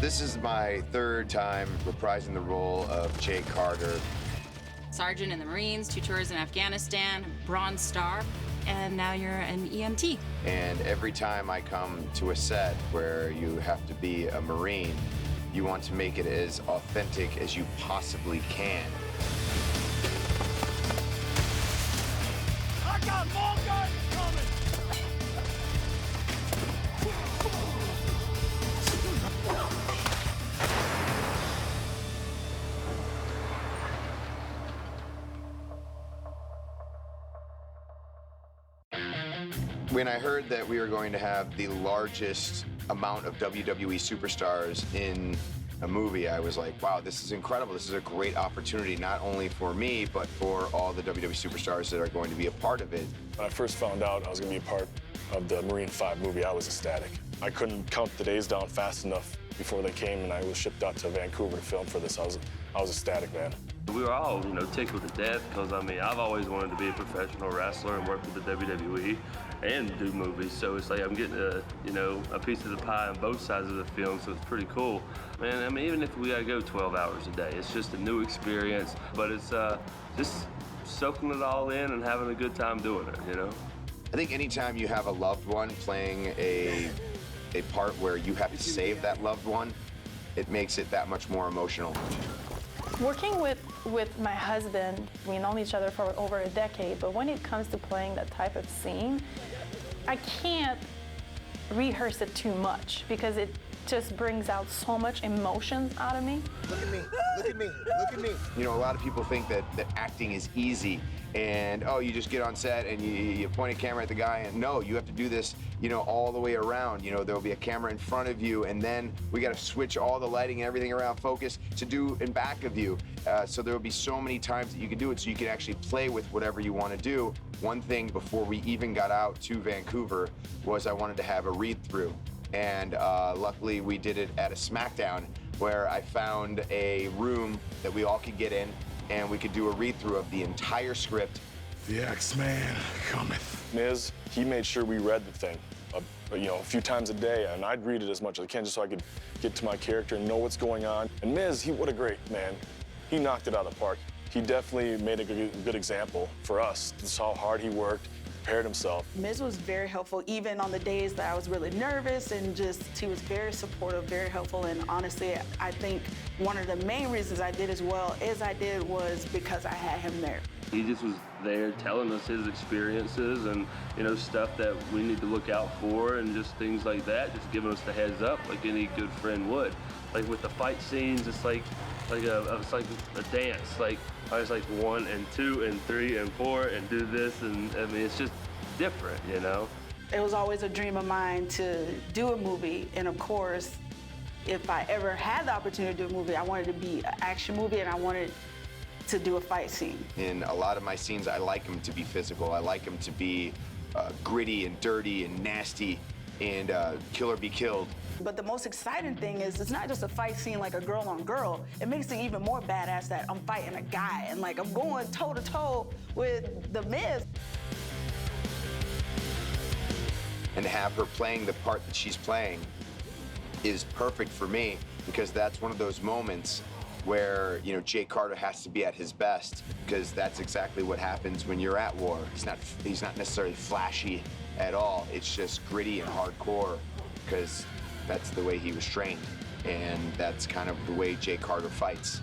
This is my third time reprising the role of Jake Carter. Sergeant in the Marines, 2 tours in Afghanistan, Bronze Star, and now you're an EMT. And every time I come to a set where you have to be a Marine, you want to make it as authentic as you possibly can. I got more guns coming! When I heard that we were going to have the largest amount of WWE superstars in a movie, I was like, wow, this is incredible. This is a great opportunity, not only for me, but for all the WWE superstars that are going to be a part of it. When I first found out I was going to be a part of the Marine 5 movie, I was ecstatic. I couldn't count the days down fast enough before they came, and I was shipped out to Vancouver to film for this. I was ecstatic, man. We were all, tickled to death because, I've always wanted to be a professional wrestler and work with the WWE and do movies. So it's like I'm getting a piece of the pie on both sides of the film, so it's pretty cool. Man, even if we got to go 12 hours a day, it's just a new experience, but it's just soaking it all in and having a good time doing it, I think anytime you have a loved one playing a part where you have to save that loved one, it makes it that much more emotional. Working with my husband, we known each other for over a decade, but when it comes to playing that type of scene, I can't rehearse it too much because it just brings out so much emotions out of me. Look at me, look at me, look at me. A lot of people think that acting is easy and, oh, you just get on set and you point a camera at the guy and no, you have to do this, all the way around. There'll be a camera in front of you and then we got to switch all the lighting and everything around focus to do in back of you. So there will be so many times that you can do it so you can actually play with whatever you want to do. One thing before we even got out to Vancouver was I wanted to have a read-through. And luckily we did it at a SmackDown where I found a room that we all could get in and we could do a read-through of the entire script. The X-Man cometh. Miz, he made sure we read the thing, a few times a day, and I'd read it as much as I can just so I could get to my character and know what's going on. And Miz, what a great man. He knocked it out of the park. He definitely made a good example for us. Just how hard he worked, prepared himself. Miz was very helpful, even on the days that I was really nervous, and he was very supportive, very helpful, and honestly, I think one of the main reasons I did as well as I did was because I had him there. He just was there telling us his experiences and, stuff that we need to look out for and just things like that, just giving us the heads up like any good friend would. Like with the fight scenes, it's like a dance. I was like 1 and 2 and 3 and 4 and do this, and it's just different, It was always a dream of mine to do a movie, and of course, if I ever had the opportunity to do a movie, I wanted to be an action movie and I wanted to do a fight scene. In a lot of my scenes, I like them to be physical. I like them to be gritty and dirty and nasty and kill or be killed. But the most exciting thing is it's not just a fight scene like a girl on girl. It makes it even more badass that I'm fighting a guy and I'm going toe to toe with the Miz. And to have her playing the part that she's playing is perfect for me because that's one of those moments where, Jake Carter has to be at his best because that's exactly what happens when you're at war. He's not necessarily flashy at all. It's just gritty and hardcore because that's the way he was trained. And that's kind of the way Jake Carter fights.